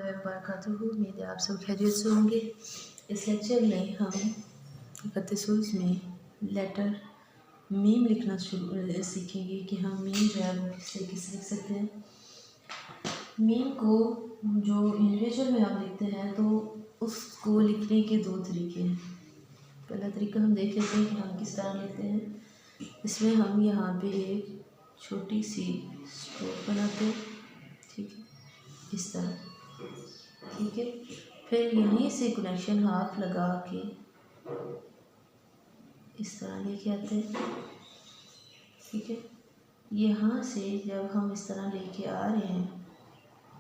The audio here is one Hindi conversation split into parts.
वबरकातुहू। उम्मीद है आप सब खैरियत से होंगे। इस लेक्चर में हम तसल्सुल में लेटर मीम लिखना सीखेंगे कि हम मीम जो है वो किस तरीके से लिख सकते हैं। मीम को जो इंडिविजुअल में हम लिखते हैं तो उसको लिखने के दो तरीके हैं। पहला तरीका हम देख लेते हैं कि हम किस तरह लिखते हैं। इसमें हम यहाँ पे एक छोटी सी स्ट्रोक बनाते हैं, ठीक है, इस तरह, ठीक है। फिर यहीं से कनेक्शन हाफ लगा के इस तरह लेके आते हैं, ठीक है। यहाँ से जब हम इस तरह लेके आ रहे हैं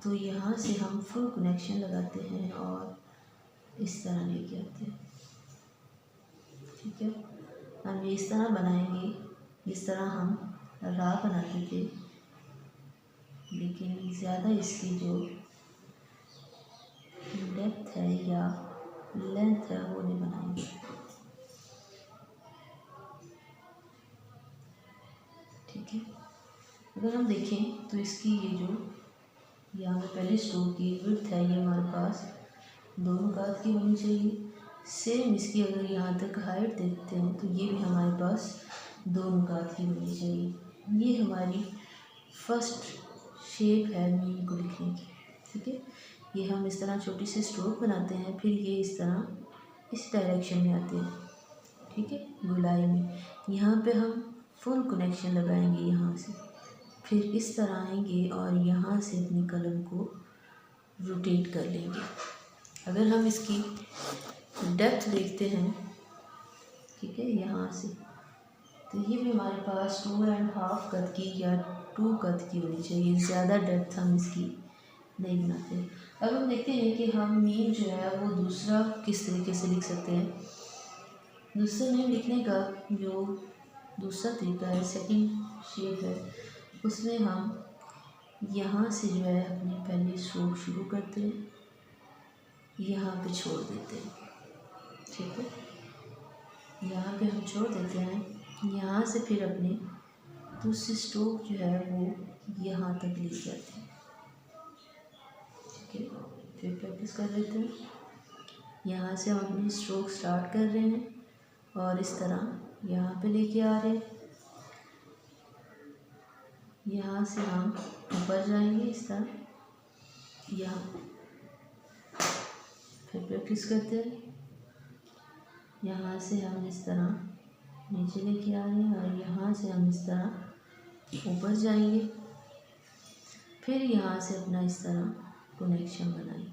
तो यहाँ से हम फुल कनेक्शन लगाते हैं और इस तरह लेके आते हैं, ठीक है। हम ये इस तरह बनाएंगे जिस तरह हम रा बनाते थे, लेकिन ज़्यादा इसकी जो डेप्थ है या लेंथ है वो नहीं बनाएंगे। ठीक है, अगर हम देखें तो इसकी ये जो यहाँ पे पहले स्ट्रोक की विड्थ है ये हमारे पास दोनों कात की होनी चाहिए। सेम इसकी अगर यहाँ तक हाइट देखते हैं तो ये भी हमारे पास दोनों कात की होनी चाहिए। ये हमारी फर्स्ट शेप है मीम को लिखने की, ठीक है। ये हम इस तरह छोटी सी स्ट्रोक बनाते हैं, फिर ये इस तरह इस डायरेक्शन में आते हैं, ठीक है, गोलाई में। यहाँ पे हम फुल कनेक्शन लगाएंगे यहाँ से, फिर इस तरह आएंगे और यहाँ से अपनी कलम को रोटेट कर लेंगे। अगर हम इसकी डेप्थ देखते हैं, ठीक है, यहाँ से, तो ये भी हमारे पास 2.5 कद की या 2 कद की होनी चाहिए। ज़्यादा डेप्थ हम इसकी नहीं बनाते। अब हम देखते हैं कि हम मीम जो है वो दूसरा किस तरीके से लिख सकते हैं। दूसरे मीम लिखने का जो दूसरा तरीका है, सेकंड शेप है, उसमें हम यहाँ से जो है अपनी पहली स्ट्रोक शुरू करते हैं, यहाँ पे छोड़ देते हैं, ठीक है। यहाँ पे हम छोड़ देते हैं, यहाँ से फिर अपनी दूसरी स्ट्रोक जो है वो यहाँ तक ले जाते हैं, ठीक है। फिर प्रैक्टिस कर लेते हैं। यहाँ से हम अपनी स्ट्रोक स्टार्ट कर रहे हैं और इस तरह यहाँ पे लेके आ रहे हैं। यहाँ से हम ऊपर जाएंगे इस तरह, यहाँ फिर प्रैक्टिस करते हैं। यहाँ से हम इस तरह नीचे लेके आ रहे हैं और यहाँ से हम इस तरह ऊपर जाएंगे, फिर यहाँ से अपना इस तरह कनेक्शन बनाएंगे,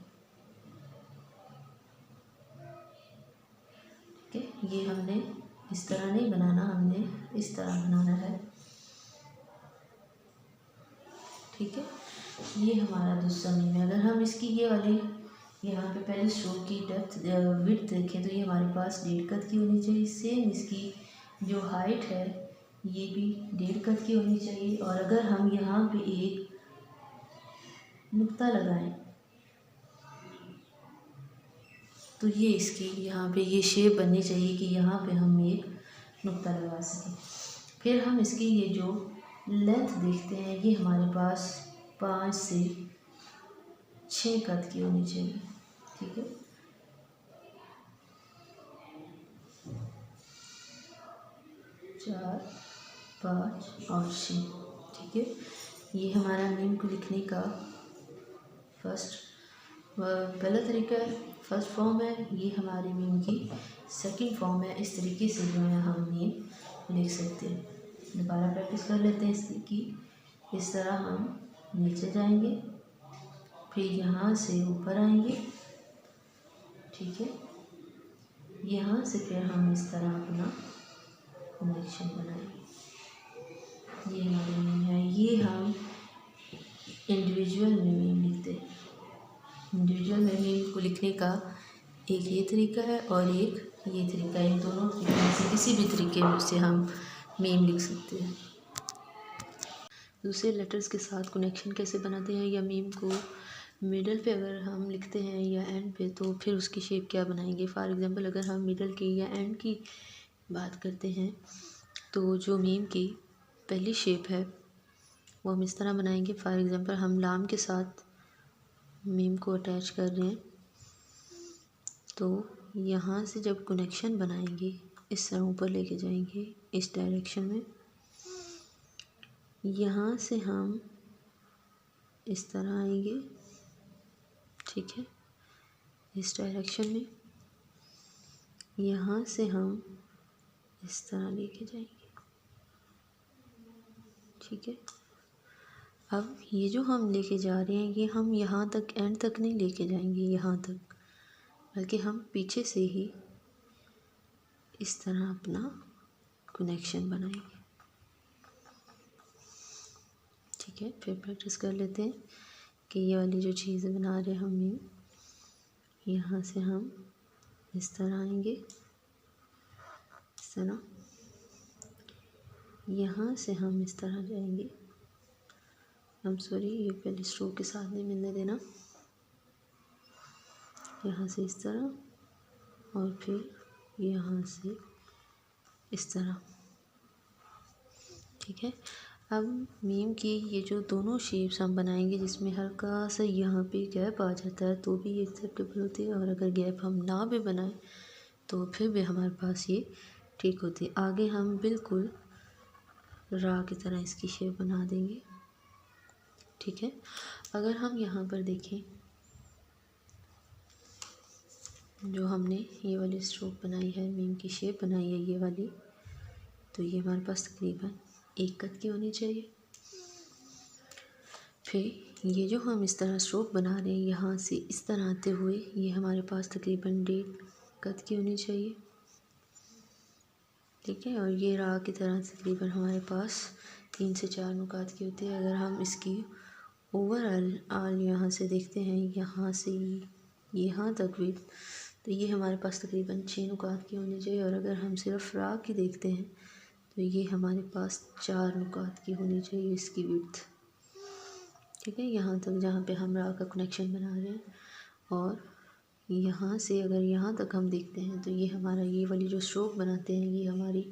ठीक है। ये हमने इस तरह नहीं बनाना, हमने इस तरह बनाना है, ठीक है। ये हमारा दूसरा मीम है। अगर हम इसकी ये वाली यहाँ पे पहले स्ट्रोक की डेप्थ विड्थ देखें तो ये हमारे पास 1.5 कद की होनी चाहिए। सेम इसकी जो हाइट है ये भी 1.5 कद की होनी चाहिए। और अगर हम यहाँ पे एक नुक्ता लगाएं तो ये इसकी यहाँ पे ये शेप बननी चाहिए कि यहाँ पे हम एक नुक्ता लगा सकें। फिर हम इसकी ये जो लेंथ देखते हैं ये हमारे पास 5 से 6 कद की होनी चाहिए, ठीक है। 4, 5 और 6, ठीक है। ये हमारा मीम को लिखने का पहला तरीका है, फर्स्ट फॉर्म है। ये हमारे मीम की सेकंड फॉर्म है। इस तरीके से जो है हम मीम लिख सकते हैं। दोबारा प्रैक्टिस कर लेते हैं इसकी। इस तरह हम नीचे जाएंगे, फिर यहाँ से ऊपर आएंगे, ठीक है। यहाँ से फिर हम इस तरह अपना कनेक्शन बनाएंगे। ये हमारे मीम है। ये हम इंडिविजुअल में मीम लिखते हैं। इंडिविजुअल में मीम को लिखने का एक ये तरीका है और एक ये तरीका है। इन दोनों तरीके में से किसी भी तरीके से हम मीम लिख सकते हैं। दूसरे लेटर्स के साथ कनेक्शन कैसे बनाते हैं या मीम को मिडल पे अगर हम लिखते हैं या एंड पे तो फिर उसकी शेप क्या बनाएंगे। फॉर एग्जांपल अगर हम मिडल की या एंड की बात करते हैं तो जो मीम की पहली शेप है वो हम इस तरह बनाएंगे। फॉर एग्जांपल हम लाम के साथ मीम को अटैच कर रहे हैं, तो यहाँ से जब कनेक्शन बनाएंगे इस तरह ऊपर लेके जाएंगे इस डायरेक्शन में, यहाँ से हम इस तरह आएंगे, ठीक है, इस डायरेक्शन में, यहाँ से हम इस तरह लेके जाएंगे, ठीक है। अब ये जो हम लेके जा रहे हैं ये हम यहाँ तक एंड तक नहीं लेके जाएंगे यहाँ तक, बल्कि हम पीछे से ही इस तरह अपना कनेक्शन बनाएंगे, ठीक है। फिर प्रैक्टिस कर लेते हैं कि ये वाली जो चीज़ें बना रहे हैं हम, यहाँ से हम इस तरह आएंगे, इस तरह, यहाँ से हम इस तरह जाएंगे, सॉरी ये पहले स्ट्रोक के साथ नहीं मिलने देना, यहाँ से इस तरह और फिर यहाँ से इस तरह, ठीक है। अब मीम की ये जो दोनों शेप्स हम बनाएंगे जिसमें हल्का सा यहाँ पे गैप आ जाता है तो भी एक्सेप्टेबल होती है, और अगर गैप हम ना भी बनाएं तो फिर भी हमारे पास ये ठीक होती है। आगे हम बिल्कुल रा की तरह इसकी शेप बना देंगे, ठीक है। अगर हम यहाँ पर देखें जो हमने ये वाली स्ट्रोक बनाई है, मीम की शेप बनाई है ये वाली, तो ये हमारे पास तकरीबन 1 कद की होनी चाहिए। फिर ये जो हम इस तरह स्ट्रोक बना रहे हैं यहाँ से इस तरह आते हुए ये हमारे पास तकरीबन 1.5 कद की होनी चाहिए, ठीक है। और ये रा की तरह तकरीबन हमारे पास 3 से 4 नुकात की होती है। अगर हम इसकी ओवरऑल यहाँ से देखते हैं, यहाँ से यहाँ तक भी, तो ये हमारे पास तकरीबन 6 नुकात की होनी चाहिए। और अगर हम सिर्फ रा की देखते हैं तो ये हमारे पास 4 नुकात की होनी चाहिए इसकी विड्थ, ठीक है। यहाँ तक जहाँ पे हम रा का कनेक्शन बना रहे हैं, और यहाँ से अगर यहाँ तक हम देखते हैं तो ये हमारा ये वाली जो स्ट्रोक बनाते हैं ये हमारी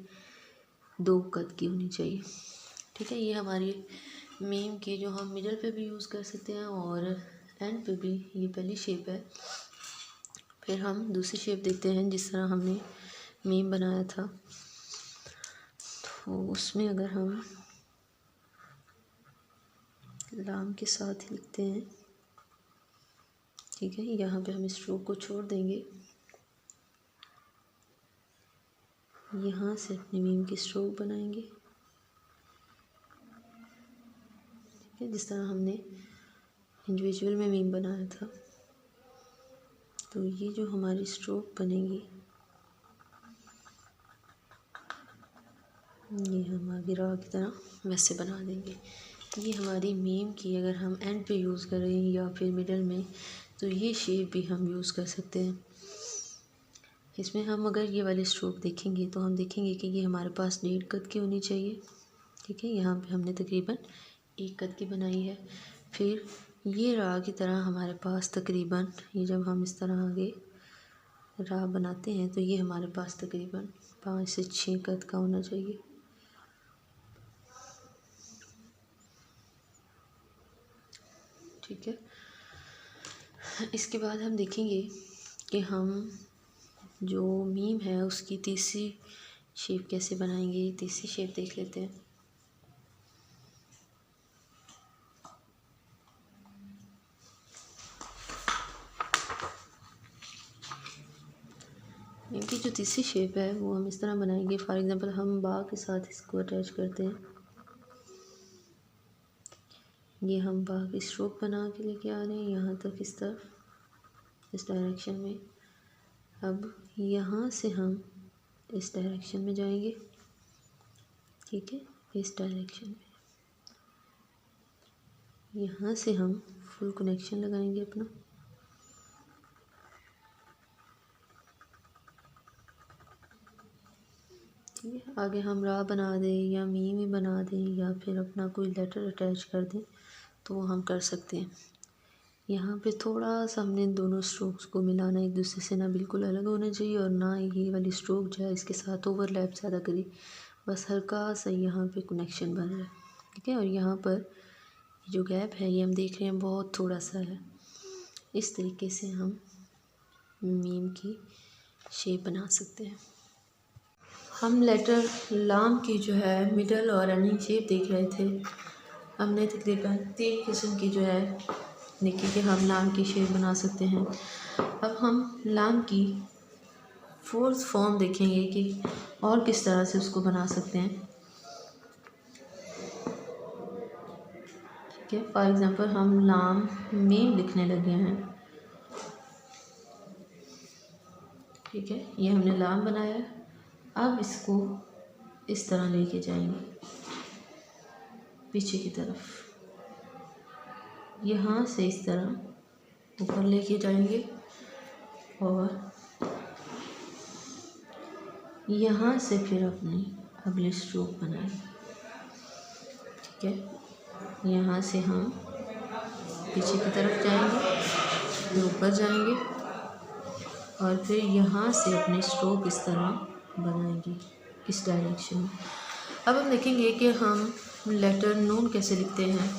2 कद की होनी चाहिए, ठीक है। ये हमारी मीम की जो हम मिडल पे भी यूज़ कर सकते हैं और एंड पे भी, ये पहली शेप है। फिर हम दूसरी शेप देखते हैं जिस तरह हमने मीम बनाया था, तो उसमें अगर हम लाम के साथ ही लिखते हैं, ठीक है। यहाँ पे हम स्ट्रोक को छोड़ देंगे, यहाँ से अपनी मीम की स्ट्रोक बनाएंगे, ठीक है, जिस तरह हमने इंडिविजुअल में मीम बनाया था। तो ये जो हमारी स्ट्रोक बनेगी ये हम आगे रा की तरह वैसे बना देंगे। ये हमारी मीम की अगर हम एंड पे यूज़ करें या फिर मिडल में तो ये शेप भी हम यूज़ कर सकते हैं। इसमें हम अगर ये वाली स्ट्रोक देखेंगे तो हम देखेंगे कि ये हमारे पास 1.5 कद की होनी चाहिए, ठीक है। यहाँ पे हमने तकरीबन 1 कद की बनाई है। फिर ये रा की तरह हमारे पास तकरीबन, ये जब हम इस तरह आगे रा बनाते हैं तो ये हमारे पास तकरीबन 5 से 6 कद का होना चाहिए, ठीक है। इसके बाद हम देखेंगे कि हम जो मीम है उसकी तीसरी शेप कैसे बनाएंगे। तीसरी शेप देख लेते हैं। मीम की जो तीसरी शेप है वो हम इस तरह बनाएंगे। फॉर एग्जांपल हम बा के साथ इसको अटैच करते हैं, ये हम बा की स्ट्रोक बना के लेके आ रहे हैं यहाँ तक इस तरफ, इस डायरेक्शन में। अब यहाँ से हम इस डायरेक्शन में जाएंगे, ठीक है, इस डायरेक्शन में। यहाँ से हम फुल कनेक्शन लगाएंगे अपना, ठीक है। आगे हम रा बना दें या मीम ही बना दें या फिर अपना कोई लेटर अटैच कर दें तो वो हम कर सकते हैं। यहाँ पे थोड़ा सा हमने दोनों स्ट्रोक्स को मिलाना, एक दूसरे से ना बिल्कुल अलग होना चाहिए और ना ये वाली स्ट्रोक जो है इसके साथ ओवरलैप ज़्यादा करी, बस हल्का सा यहाँ पे कनेक्शन बन रहा है, ठीक है। और यहाँ पर जो गैप है ये हम देख रहे हैं बहुत थोड़ा सा है, इस तरीके से हम मीम की शेप बना सकते हैं। हम लेटर लाम की जो है मिडल और रनिंग शेप देख रहे थे। हमने तकरीबन 3 किस्म की जो है देखी कि हम लाम की शेप बना सकते हैं। अब हम लाम की 4th फॉर्म देखेंगे कि और किस तरह से उसको बना सकते हैं। ठीक है, फॉर एग्ज़ाम्पल हम लाम मीम लिखने लगे हैं। ठीक है, ये हमने लाम बनाया। अब इसको इस तरह लेके जाएंगे पीछे की तरफ, यहाँ से इस तरह ऊपर लेके जाएंगे और यहाँ से फिर अपनी अगले स्ट्रोक बनाएंगे। ठीक है, यहाँ से हम पीछे की तरफ जाएंगे, फिर ऊपर जाएंगे और फिर यहाँ से अपने स्ट्रोक इस तरह बनाएंगे इस डायरेक्शन में। अब हम देखेंगे कि हम लेटर नून कैसे लिखते हैं।